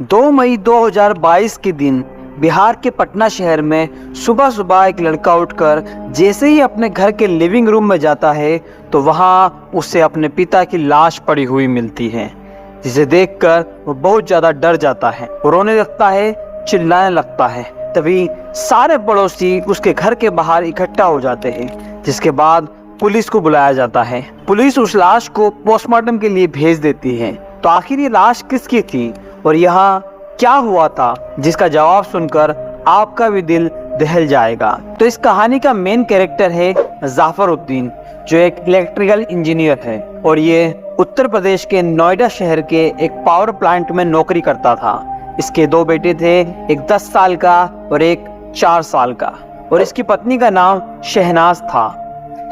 2 मई 2022 के दिन बिहार के पटना शहर में सुबह सुबह एक लड़का उठकर जैसे ही अपने घर के लिविंग रूम में जाता है तो वहां उसे अपने पिता की लाश पड़ी हुई मिलती है, जिसे देखकर वो बहुत ज़्यादा डर जाता है। वो रोने लगता है, चिल्लाने लगता है। तभी सारे पड़ोसी उसके घर के बाहर इकट्ठा हो जाते हैं, जिसके बाद पुलिस को बुलाया जाता है। पुलिस उस लाश को पोस्टमार्टम के लिए भेज देती है। तो आखिर ये लाश किसकी थी और यहाँ क्या हुआ था, जिसका जवाब सुनकर आपका भी दिल दहल जाएगा। तो इस कहानी का मेन कैरेक्टर है जाफरुद्दीन, जो एक इलेक्ट्रिकल इंजीनियर है और ये उत्तर प्रदेश के नोएडा शहर के एक पावर प्लांट में नौकरी करता था। इसके 2 बेटे थे, एक 10 साल का और एक 4 साल का, और इसकी पत्नी का नाम शहनाज था।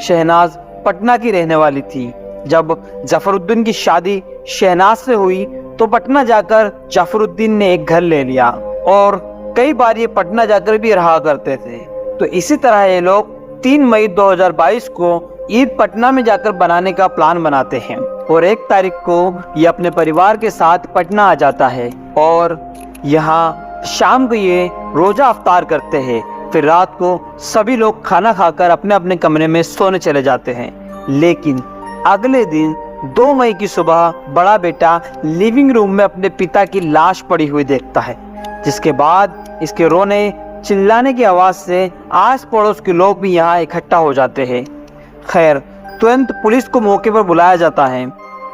शहनाज पटना की रहने वाली थी। जब जाफरुद्दीन की शादी शहनाज से हुई तो पटना जाकर जाफरुद्दीन ने एक घर ले लिया और कई बार ये पटना जाकर भी रहा करते थे। तो इसी तरह ये लोग 3 मई 2022 को ईद पटना में जाकर बनाने का प्लान बनाते हैं और 1 तारीख को ये अपने परिवार के साथ पटना आ जाता है और यहाँ शाम को ये रोजा अफ्तार करते हैं। फिर रात को सभी लोग खाना खाकर अपने अपने कमरे में सोने चले जाते हैं। लेकिन अगले दिन 2 मई की सुबह बड़ा बेटा लिविंग रूम में अपने पिता की लाश पड़ी हुई देखता है, जिसके बाद इसके रोने चिल्लाने की आवाज से आस पड़ोस के लोग भी यहाँ इकट्ठा हो जाते हैं। खैर, तुरंत पुलिस को मौके पर बुलाया जाता है।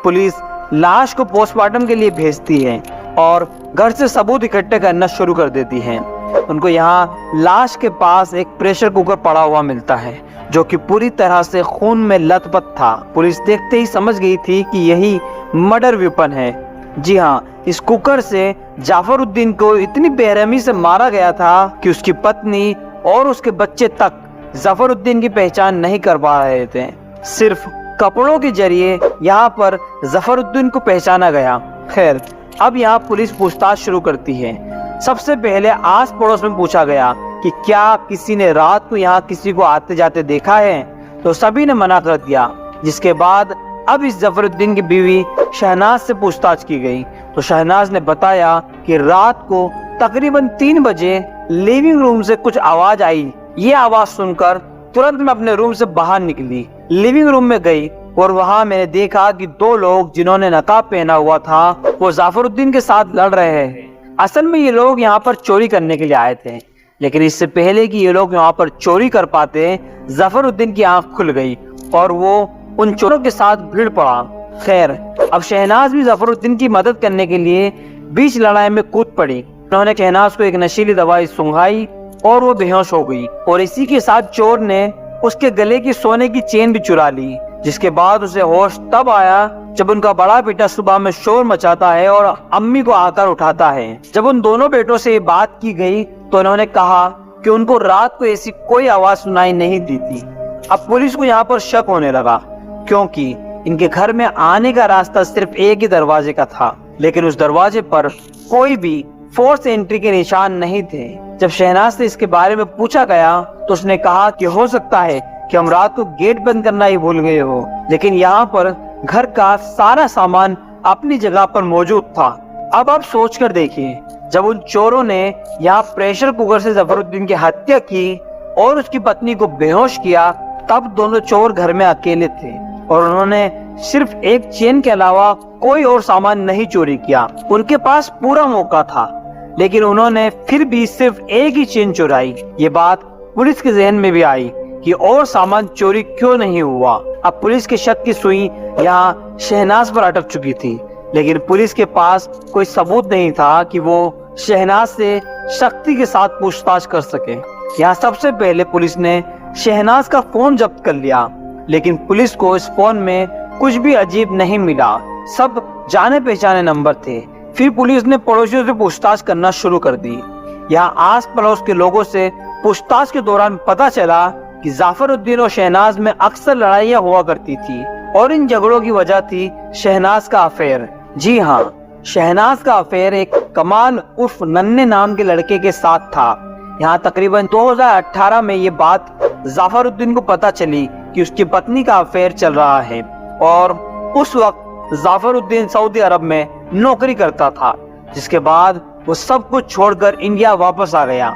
पुलिस लाश को पोस्टमार्टम के लिए भेजती है और घर से सबूत इकट्ठे करना शुरू कर देती है। उनको यहाँ लाश के पास एक प्रेशर कुकर पड़ा हुआ मिलता है, जो कि पूरी तरह से खून में लथपथ था। पुलिस देखते ही समझ गई थी कि यही मर्डर वेपन है। जी हाँ, इस कुकर से जाफरुद्दीन को इतनी बेरहमी से मारा गया था कि उसकी पत्नी और उसके बच्चे तक जाफरुद्दीन की पहचान नहीं कर पा रहे थे। सिर्फ कपड़ों के जरिए यहाँ पर जाफरुद्दीन को पहचाना गया। खैर, अब यहाँ पुलिस पूछताछ शुरू करती है। सबसे पहले आस पड़ोस में पूछा गया कि क्या किसी ने रात को यहाँ किसी को आते जाते देखा है, तो सभी ने मना कर दिया। जिसके बाद अब इस जाफरुद्दीन की बीवी शहनाज से पूछताछ की गई तो शहनाज ने बताया कि रात को तकरीबन 3 बजे लिविंग रूम से कुछ आवाज आई। ये आवाज सुनकर तुरंत मैं अपने रूम से बाहर निकली, लिविंग रूम में गई और वहां मैंने देखा कि 2 लोग जिन्होंने नकाब पहना हुआ था वो जाफरुद्दीन के साथ लड़ रहे हैं। असल में ये लोग यहाँ पर चोरी करने के लिए आए थे, लेकिन इससे पहले कि ये लोग यहाँ पर चोरी कर पाते, जाफरुद्दीन की आंख खुल गई और वो उन चोरों के साथ भीड़ पड़ा। खैर, अब शहनाज भी जाफरुद्दीन की मदद करने के लिए बीच लड़ाई में कूद पड़ी। उन्होंने शहनाज को एक नशीली दवाई सुंघाई और वो बेहोश हो गई और इसी के साथ चोर ने उसके गले की सोने की चेन भी चुरा ली। जिसके बाद उसे होश तब आया जब उनका बड़ा बेटा सुबह में शोर मचाता है और अम्मी को आकर उठाता है। जब उन दोनों बेटों से ये बात की गई तो उन्होंने कहा कि उनको रात को ऐसी कोई आवाज सुनाई नहीं दी थी। अब पुलिस को यहाँ पर शक होने लगा, क्योंकि इनके घर में आने का रास्ता सिर्फ एक ही दरवाजे का था, लेकिन उस दरवाजे पर कोई भी फोर्स एंट्री के निशान नहीं थे। जब शहनाज से इसके बारे में पूछा गया तो उसने कहा कि हो सकता है कि हम रात को गेट बंद करना ही भूल गए हो, लेकिन यहाँ पर घर का सारा सामान अपनी जगह पर मौजूद था। अब आप सोच कर देखिए, जब उन चोरों ने यहाँ प्रेशर कुकर से जाफरुद्दीन की हत्या की और उसकी पत्नी को बेहोश किया, तब दोनों चोर घर में अकेले थे और उन्होंने सिर्फ एक चेन के अलावा कोई और सामान नहीं चोरी किया। उनके पास पूरा मौका था, लेकिन उन्होंने फिर भी सिर्फ एक ही चेन चुराई। ये बात पुलिस के जहन में भी आई कि और सामान चोरी क्यों नहीं हुआ। अब पुलिस के शक की सुई यहाँ शहनाज पर अटक चुकी थी, लेकिन पुलिस के पास कोई सबूत नहीं था कि वो शहनाज से सख्ती के साथ पूछताछ कर सके। यहाँ सबसे पहले पुलिस ने शहनाज का फोन जब्त कर लिया, लेकिन पुलिस को इस फोन में कुछ भी अजीब नहीं मिला। सब जाने पहचाने नंबर थे। फिर पुलिस ने पड़ोसियों से पूछताछ करना शुरू कर दी। यहाँ आस पड़ोस के लोगों से पूछताछ के दौरान पता चला कि जाफरुद्दीन और शहनाज में अक्सर लड़ाइयाँ हुआ करती थी और इन झगड़ों की वजह थी शहनाज का अफेयर। जी हाँ, शहनाज का अफेयर एक कमाल उर्फ नन्हे नाम के लड़के के साथ था। यहाँ तकरीबन 2018 में ये बात जाफरुद्दीन को पता चली कि उसकी पत्नी का अफेयर चल रहा है और उस वक्त जाफरुद्दीन सऊदी अरब में नौकरी करता था। जिसके बाद वो सब कुछ छोड़कर इंडिया वापस आ गया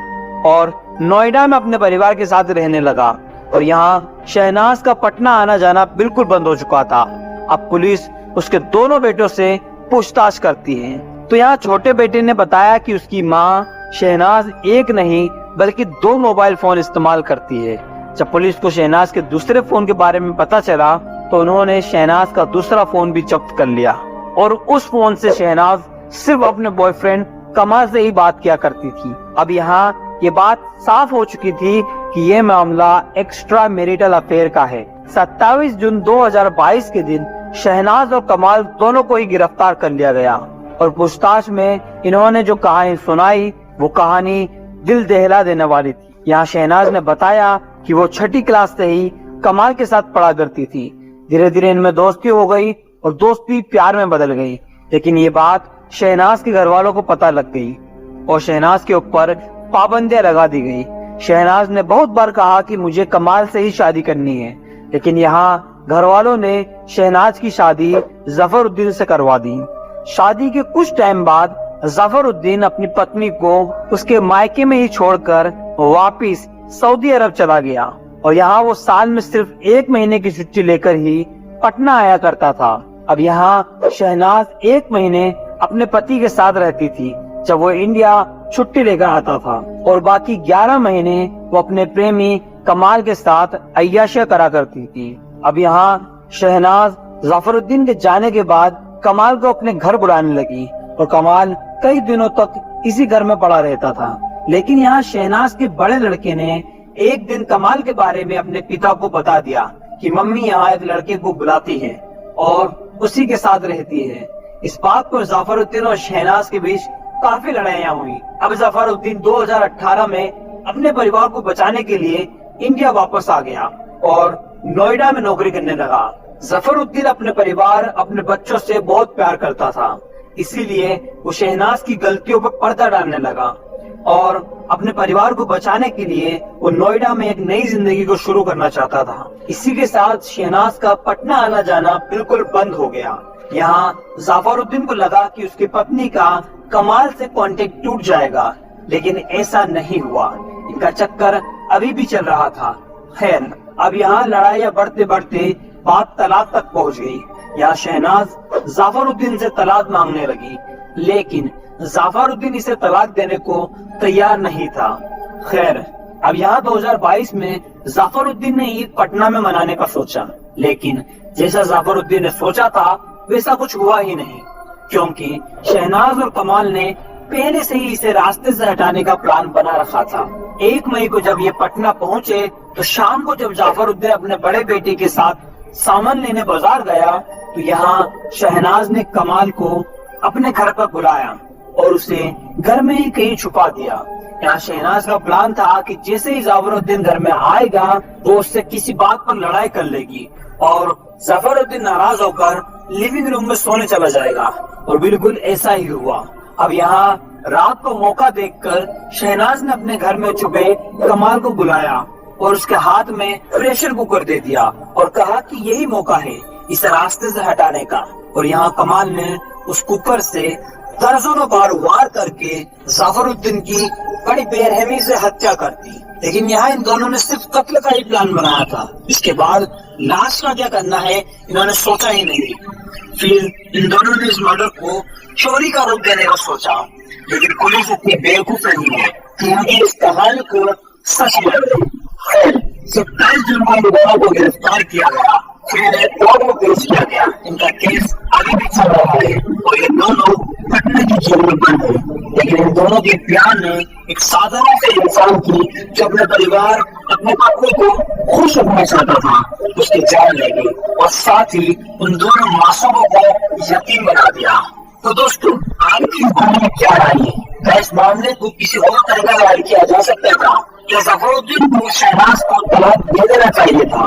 और नोएडा में अपने परिवार के साथ रहने लगा। और यहाँ शहनाज का पटना आना जाना बिल्कुल बंद हो चुका था। अब पुलिस उसके दोनों बेटों से पूछताछ करती है। तो यहाँ छोटे बेटे ने बताया कि उसकी माँ शहनाज एक नहीं बल्कि 2 मोबाइल फोन इस्तेमाल करती है। जब पुलिस को शहनाज के दूसरे फोन के बारे में पता चला तो उन्होंने शहनाज का दूसरा फोन भी जब्त कर लिया और उस फोन से शहनाज सिर्फ अपने बॉयफ्रेंड कमाल से ही बात किया करती थी। अब यहाँ ये बात साफ हो चुकी थी कि ये मामला एक्स्ट्रा मैरिटल अफेयर का है। 27 जून 2022 के दिन शहनाज और कमाल दोनों को ही गिरफ्तार कर लिया गया और पूछताछ में इन्होंने जो कहानी सुनाई वो कहानी दिल दहला देने वाली थी। यहाँ शहनाज ने बताया कि वो 6ठी क्लास से ही कमाल के साथ पढ़ा करती थी। धीरे धीरे इनमें दोस्ती हो गई और दोस्ती प्यार में बदल गई। लेकिन ये बात शहनाज के घर वालों को पता लग गई और शहनाज के ऊपर पाबंदियां लगा दी गई। शहनाज ने बहुत बार कहा कि मुझे कमाल से ही शादी करनी है, लेकिन यहाँ घर वालों ने शहनाज की शादी जफरुद्दीन से करवा दी। शादी के कुछ टाइम बाद जफरुद्दीन अपनी पत्नी को उसके मायके में ही छोड़कर वापिस सऊदी अरब चला गया और यहाँ वो साल में सिर्फ 1 महीने की छुट्टी लेकर ही पटना आया करता था। अब यहाँ शहनाज 1 महीने अपने पति के साथ रहती थी जब वो इंडिया छुट्टी लेकर आता था और बाकी 11 महीने वो अपने प्रेमी कमाल के साथ अय्याशियां करा करती थी। अब यहाँ शहनाज जफरुद्दीन के जाने के बाद कमाल को अपने घर बुलाने लगी और कमाल कई दिनों तक इसी घर में पड़ा रहता था। लेकिन यहाँ शहनाज के बड़े लड़के ने एक दिन कमाल के बारे में अपने पिता को बता दिया कि मम्मी यहाँ एक लड़के को बुलाती है और उसी के साथ रहती है। इस बात पर जफरुद्दीन और शहनाज के बीच काफी लड़ाइयाँ हुई। अब जफरुद्दीन 2018 में अपने परिवार को बचाने के लिए इंडिया वापस आ गया और नोएडा में नौकरी करने लगा। जफरुद्दीन अपने परिवार अपने बच्चों से बहुत प्यार करता था, इसीलिए वो शहनाज की गलतियों पर पर्दा डालने लगा और अपने परिवार को बचाने के लिए वो नोएडा में एक नई जिंदगी को शुरू करना चाहता था। इसी के साथ शहनाज का पटना आना जाना बिल्कुल बंद हो गया। यहाँ जफरुद्दीन को लगा कि उसकी पत्नी का कमाल से कांटेक्ट टूट जाएगा, लेकिन ऐसा नहीं हुआ। इनका चक्कर अभी भी चल रहा था। खैर, अब यहाँ लड़ाइयाँ बढ़ते बढ़ते बात तलाक तक पहुँच गई। यहाँ शहनाज जफरुद्दीन से तलाक मांगने लगी, लेकिन जफरुद्दीन इसे तलाक देने को तैयार नहीं था। खैर, अब यहाँ 2022 में जफरुद्दीन ने ईद पटना में मनाने का सोचा, लेकिन जैसा जफरुद्दीन ने सोचा था वैसा कुछ हुआ ही नहीं, क्योंकि शहनाज और कमाल ने पहले से ही इसे रास्ते से हटाने का प्लान बना रखा था। 1 मई को जब ये पटना पहुँचे तो शाम को जब जफरुद्दीन अपने बड़े बेटे के साथ सामान लेने बाजार गया तो यहाँ शहनाज ने कमाल को अपने घर पर बुलाया और उसे घर में ही कहीं छुपा दिया। यहाँ शहनाज का प्लान था कि जैसे ही जफरुद्दीन घर में आएगा वो उससे किसी बात पर लड़ाई कर लेगी और जफरुद्दीन नाराज होकर लिविंग रूम में सोने चला जाएगा और बिल्कुल ऐसा ही हुआ। अब यहाँ रात को मौका देखकर शहनाज ने अपने घर में छुपे कमाल को बुलाया और उसके हाथ में प्रेशर कुकर दे दिया और कहा कि यही मौका है इसे रास्ते से हटाने का। और यहाँ कमाल ने उस कुकर से दर्जनों बार वार करके जफरुद्दीन की बड़ी बेरहमी से हत्या कर दी। लेकिन यहाँ इन दोनों ने सिर्फ कत्ल का ही प्लान बनाया था। इसके बाद लाश का क्या करना है इन्होंने सोचा ही नहीं। फिर इन दोनों ने इस मर्डर को चोरी का रूप देने का सोचा, लेकिन पुलिस इतनी बेवकूफ नहीं है कि उनकी इस कहानी को सच मान ले। 27 जून को इन दोनों को गिरफ्तार किया गया, फिर दोनों को पेश किया गया। इनका केस अभी भी चल रहा है और ये दोनों पटना की जेल में बंद है। लेकिन इन दोनों के प्यार ने एक साधारण से इंसान की जो अपने परिवार अपने पत्नी को खुश रखना चाहता था उसकी जान ले गई और साथ ही उन दोनों मासूमों को यतीम बना दिया। तो दोस्तों, आपकी कहानी में क्या राय है? क्या इस मामले को किसी और तरीके से हल किया जा सकता था? क्या जफरुद्दीन को शहनाज को तलाक दे देना चाहिए था?